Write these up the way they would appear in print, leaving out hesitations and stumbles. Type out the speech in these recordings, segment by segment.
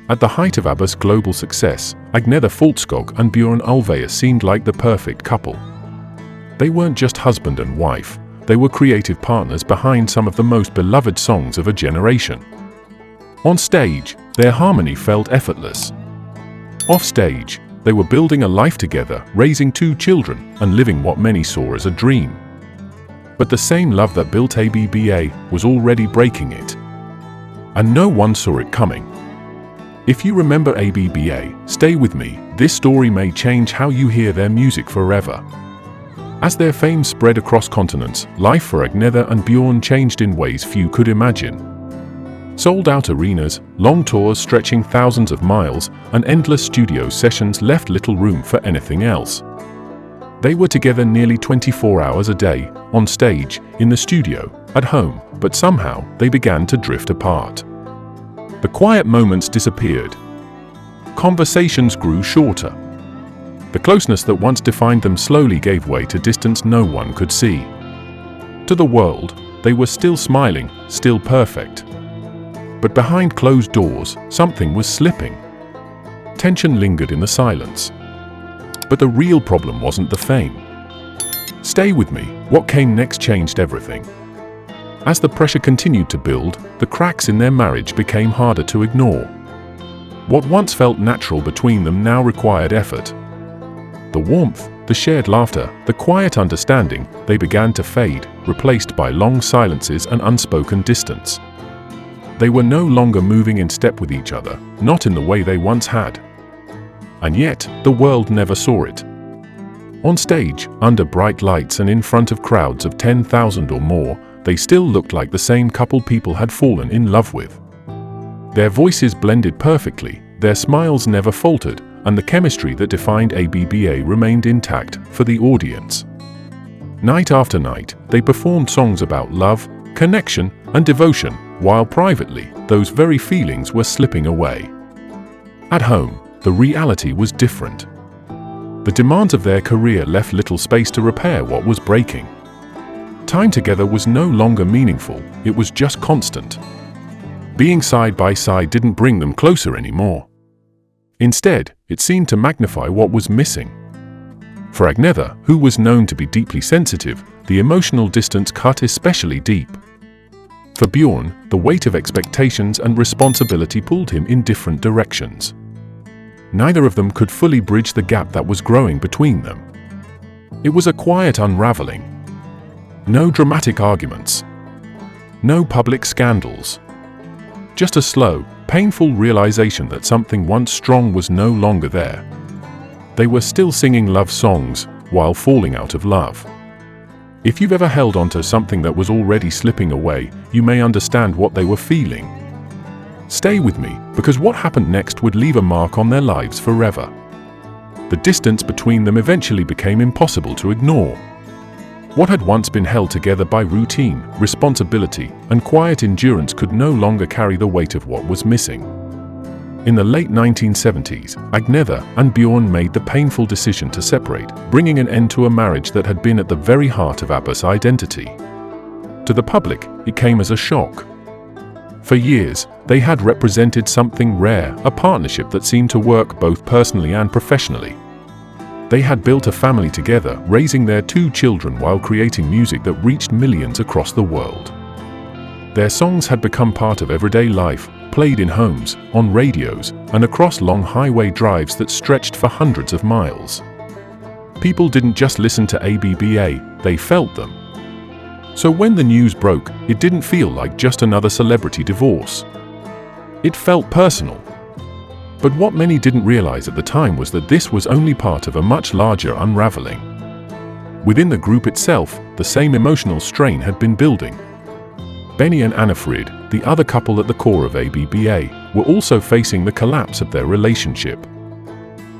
At the height of ABBA's global success, Agnetha Fältskog and Björn Ulvaeus seemed like the perfect couple. They weren't just husband and wife, they were creative partners behind some of the most beloved songs of a generation. On stage, their harmony felt effortless. Off stage, they were building a life together, raising 2 children, and living what many saw as a dream. But the same love that built ABBA was already breaking it. And no one saw it coming. If you remember ABBA, stay with me, this story may change how you hear their music forever. As their fame spread across continents, life for Agnetha and Björn changed in ways few could imagine. Sold-out arenas, long tours stretching thousands of miles, and endless studio sessions left little room for anything else. They were together nearly 24 hours a day, on stage, in the studio, at home, but somehow they began to drift apart. The quiet moments disappeared. Conversations grew shorter. The closeness that once defined them slowly gave way to distance no one could see. To the world, they were still smiling, still perfect. But behind closed doors, something was slipping. Tension lingered in the silence. But the real problem wasn't the fame. Stay with me, what came next changed everything. As the pressure continued to build, the cracks in their marriage became harder to ignore. What once felt natural between them now required effort. The warmth, the shared laughter, the quiet understanding, they began to fade, replaced by long silences and unspoken distance. They were no longer moving in step with each other, not in the way they once had. And yet, the world never saw it. On stage, under bright lights and in front of crowds of 10,000 or more, they still looked like the same couple people had fallen in love with. Their voices blended perfectly, their smiles never faltered, and the chemistry that defined ABBA remained intact for the audience. Night after night, they performed songs about love, connection, and devotion, while privately, those very feelings were slipping away. At home, the reality was different. The demands of their career left little space to repair what was breaking. Time together was no longer meaningful, it was just constant. Being side by side didn't bring them closer anymore. Instead, it seemed to magnify what was missing. For Agnetha, who was known to be deeply sensitive, the emotional distance cut especially deep. For Björn, the weight of expectations and responsibility pulled him in different directions. Neither of them could fully bridge the gap that was growing between them. It was a quiet unraveling. No dramatic arguments. No public scandals. Just a slow, painful realization that something once strong was no longer there. They were still singing love songs, while falling out of love. If you've ever held onto something that was already slipping away, you may understand what they were feeling. Stay with me, because what happened next would leave a mark on their lives forever. The distance between them eventually became impossible to ignore. What had once been held together by routine, responsibility, and quiet endurance could no longer carry the weight of what was missing. In the late 1970s, Agnetha and Björn made the painful decision to separate, bringing an end to a marriage that had been at the very heart of ABBA's identity. To the public, it came as a shock. For years, they had represented something rare, a partnership that seemed to work both personally and professionally. They had built a family together, raising their 2 children while creating music that reached millions across the world. Their songs had become part of everyday life, played in homes, on radios, and across long highway drives that stretched for hundreds of miles. People didn't just listen to ABBA, they felt them. So when the news broke, it didn't feel like just another celebrity divorce. It felt personal. But what many didn't realize at the time was that this was only part of a much larger unraveling. Within the group itself, the same emotional strain had been building. Benny and Annefrid, the other couple at the core of ABBA, were also facing the collapse of their relationship.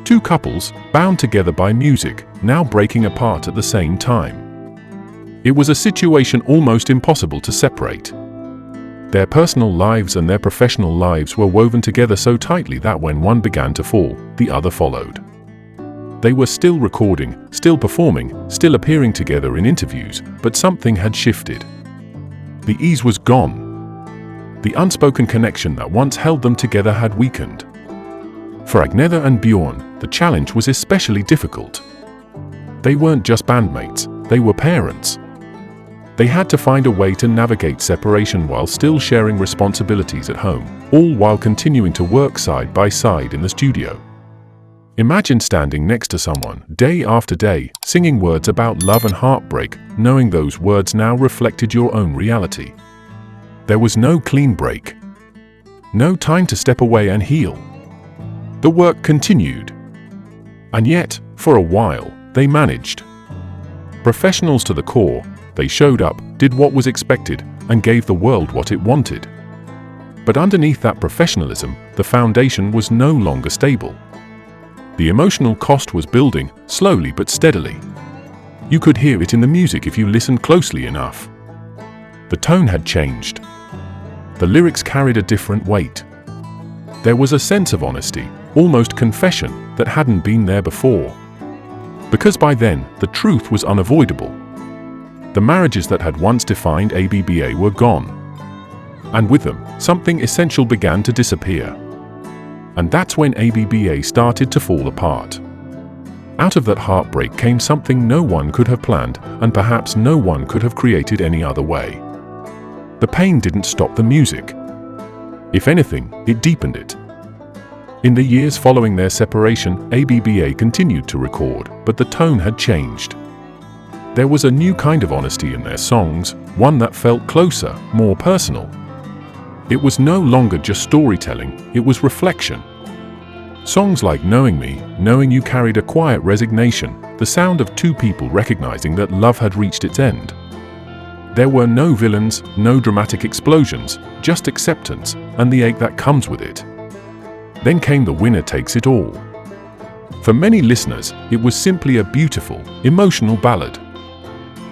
2 couples, bound together by music, now breaking apart at the same time. It was a situation almost impossible to separate. Their personal lives and their professional lives were woven together so tightly that when one began to fall, the other followed. They were still recording, still performing, still appearing together in interviews, but something had shifted. The ease was gone. The unspoken connection that once held them together had weakened. For Agnetha and Björn, the challenge was especially difficult. They weren't just bandmates, they were parents. They had to find a way to navigate separation while still sharing responsibilities at home, all while continuing to work side by side in the studio. Imagine standing next to someone, day after day, singing words about love and heartbreak, knowing those words now reflected your own reality. There was no clean break. No time to step away and heal. The work continued. And yet, for a while, they managed. Professionals to the core, they showed up, did what was expected, and gave the world what it wanted. But underneath that professionalism, the foundation was no longer stable. The emotional cost was building, slowly but steadily. You could hear it in the music if you listened closely enough. The tone had changed. The lyrics carried a different weight. There was a sense of honesty, almost confession, that hadn't been there before. Because by then, the truth was unavoidable. The marriages that had once defined ABBA were gone. And with them, something essential began to disappear. And that's when ABBA started to fall apart. Out of that heartbreak came something no one could have planned, and perhaps no one could have created any other way. The pain didn't stop the music. If anything, it deepened it. In the years following their separation, ABBA continued to record, but the tone had changed. There was a new kind of honesty in their songs, one that felt closer, more personal. It was no longer just storytelling, it was reflection. Songs like Knowing Me, Knowing You carried a quiet resignation, the sound of two people recognizing that love had reached its end. There were no villains, no dramatic explosions, just acceptance, and the ache that comes with it. Then came The Winner Takes It All. For many listeners, it was simply a beautiful, emotional ballad.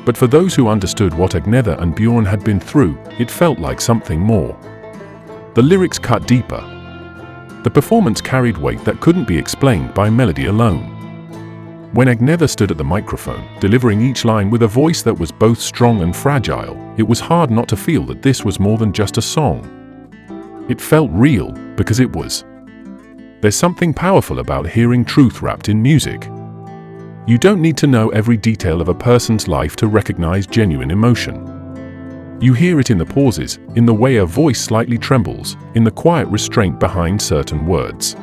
But for those who understood what Agnetha and Björn had been through, it felt like something more. The lyrics cut deeper. The performance carried weight that couldn't be explained by melody alone. When Agnetha stood at the microphone, delivering each line with a voice that was both strong and fragile, it was hard not to feel that this was more than just a song. It felt real, because it was. There's something powerful about hearing truth wrapped in music. You don't need to know every detail of a person's life to recognize genuine emotion. You hear it in the pauses, in the way a voice slightly trembles, in the quiet restraint behind certain words.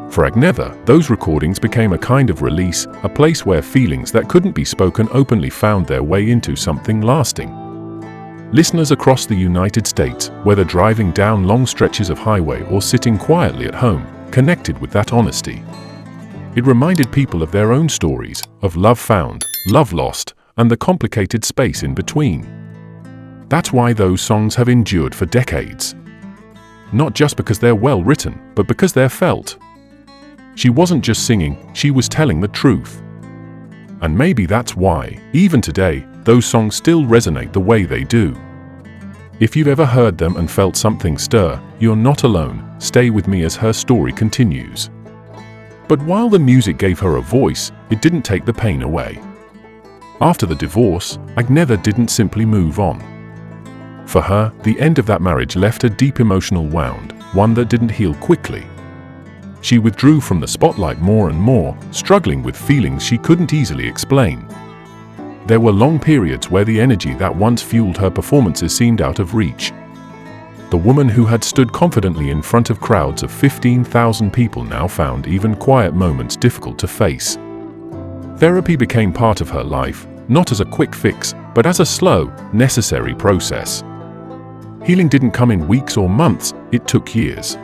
For Agnetha, those recordings became a kind of release, a place where feelings that couldn't be spoken openly found their way into something lasting. Listeners across the United States, whether driving down long stretches of highway or sitting quietly at home, connected with that honesty. It reminded people of their own stories, of love found, love lost, and the complicated space in between. That's why those songs have endured for decades. Not just because they're well written, but because they're felt. She wasn't just singing, she was telling the truth. And maybe that's why, even today, those songs still resonate the way they do. If you've ever heard them and felt something stir, you're not alone. Stay with me as her story continues. But while the music gave her a voice, it didn't take the pain away. After the divorce, Agnetha didn't simply move on. For her, the end of that marriage left a deep emotional wound, one that didn't heal quickly. She withdrew from the spotlight more and more, struggling with feelings she couldn't easily explain. There were long periods where the energy that once fueled her performances seemed out of reach. The woman who had stood confidently in front of crowds of 15,000 people now found even quiet moments difficult to face. Therapy became part of her life, not as a quick fix, but as a slow, necessary process. Healing didn't come in weeks or months, it took years.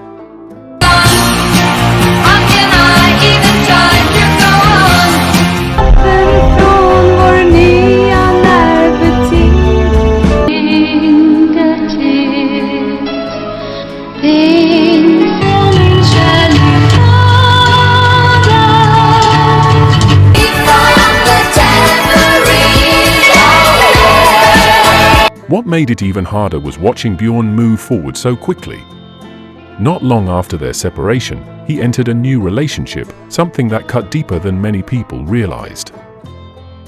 What made it even harder was watching Björn move forward so quickly. Not long after their separation, he entered a new relationship, something that cut deeper than many people realized.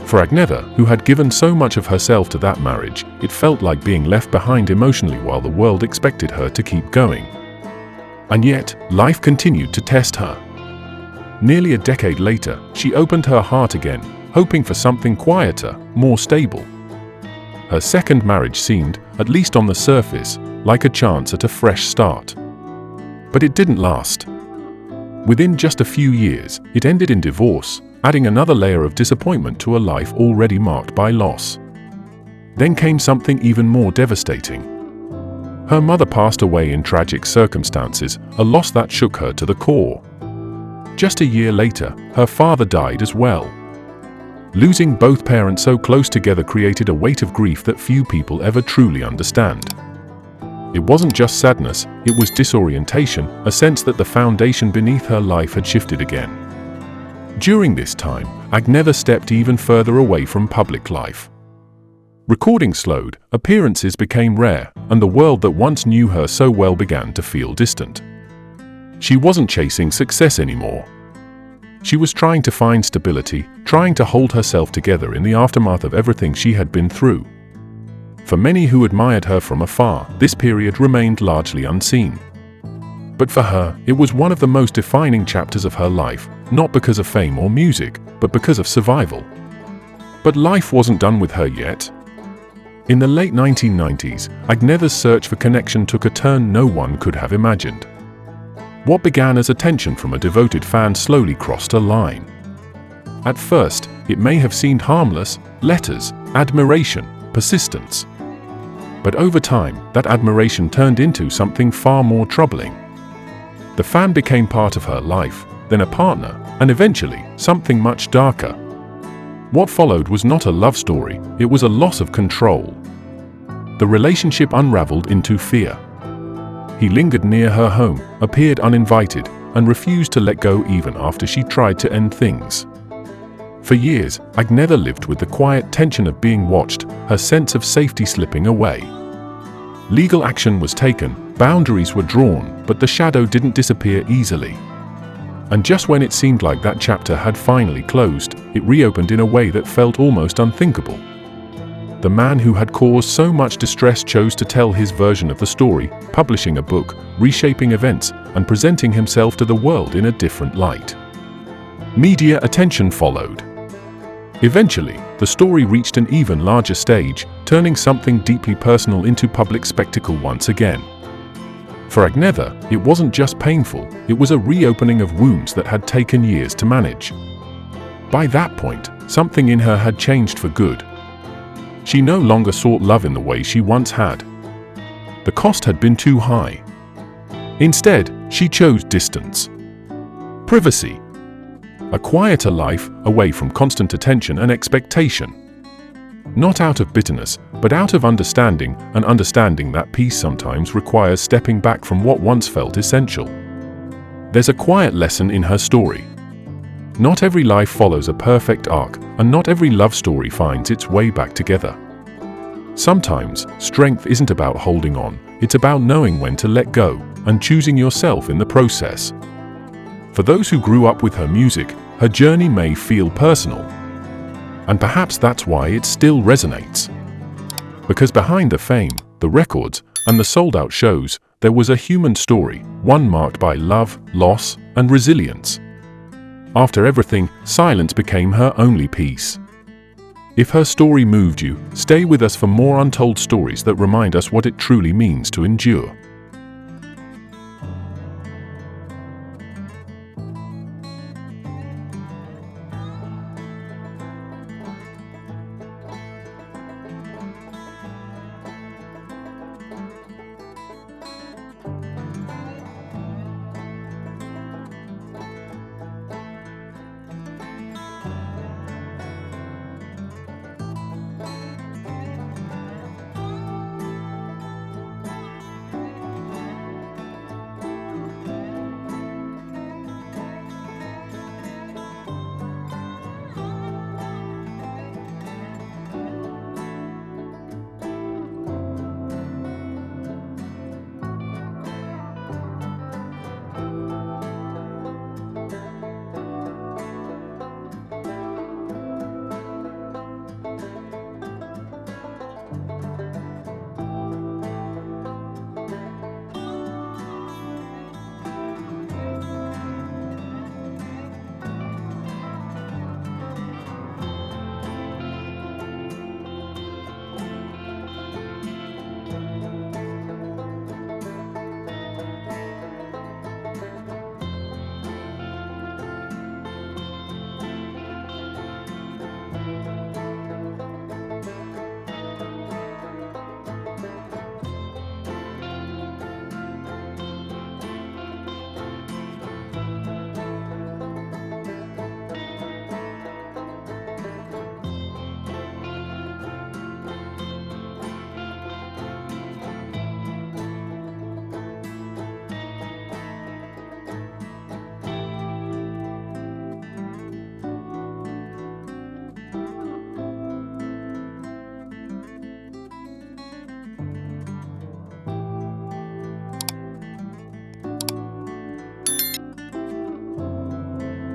For Agnetha, who had given so much of herself to that marriage, it felt like being left behind emotionally while the world expected her to keep going. And yet, life continued to test her. Nearly a decade later, she opened her heart again, hoping for something quieter, more stable. Her second marriage seemed, at least on the surface, like a chance at a fresh start. But it didn't last. Within just a few years, it ended in divorce, adding another layer of disappointment to a life already marked by loss. Then came something even more devastating. Her mother passed away in tragic circumstances, a loss that shook her to the core. Just a year later, her father died as well. Losing both parents so close together created a weight of grief that few people ever truly understand. It wasn't just sadness, it was disorientation, a sense that the foundation beneath her life had shifted again. During this time, Agnetha stepped even further away from public life. Recording slowed, appearances became rare, and the world that once knew her so well began to feel distant. She wasn't chasing success anymore. She was trying to find stability, trying to hold herself together in the aftermath of everything she had been through. For many who admired her from afar, this period remained largely unseen. But for her, it was one of the most defining chapters of her life, not because of fame or music, but because of survival. But life wasn't done with her yet. In the late 1990s, Agnetha's search for connection took a turn no one could have imagined. What began as attention from a devoted fan slowly crossed a line. At first, it may have seemed harmless: letters, admiration, persistence. But over time, that admiration turned into something far more troubling. The fan became part of her life, then a partner, and eventually, something much darker. What followed was not a love story, it was a loss of control. The relationship unraveled into fear. He lingered near her home, appeared uninvited, and refused to let go even after she tried to end things. For years, Agnetha lived with the quiet tension of being watched, her sense of safety slipping away. Legal action was taken, boundaries were drawn, but the shadow didn't disappear easily. And just when it seemed like that chapter had finally closed, it reopened in a way that felt almost unthinkable. The man who had caused so much distress chose to tell his version of the story, publishing a book, reshaping events, and presenting himself to the world in a different light. Media attention followed. Eventually, the story reached an even larger stage, turning something deeply personal into public spectacle once again. For Agnetha, it wasn't just painful, it was a reopening of wounds that had taken years to manage. By that point, something in her had changed for good. She no longer sought love in the way she once had. The cost had been too high. Instead, she chose distance. Privacy. A quieter life, away from constant attention and expectation. Not out of bitterness, but out of understanding, and understanding that peace sometimes requires stepping back from what once felt essential. There's a quiet lesson in her story. Not every life follows a perfect arc, and not every love story finds its way back together. Sometimes, strength isn't about holding on, it's about knowing when to let go, and choosing yourself in the process. For those who grew up with her music, her journey may feel personal. And perhaps that's why it still resonates. Because behind the fame, the records, and the sold-out shows, there was a human story, one marked by love, loss, and resilience. After everything, silence became her only peace. If her story moved you, stay with us for more untold stories that remind us what it truly means to endure.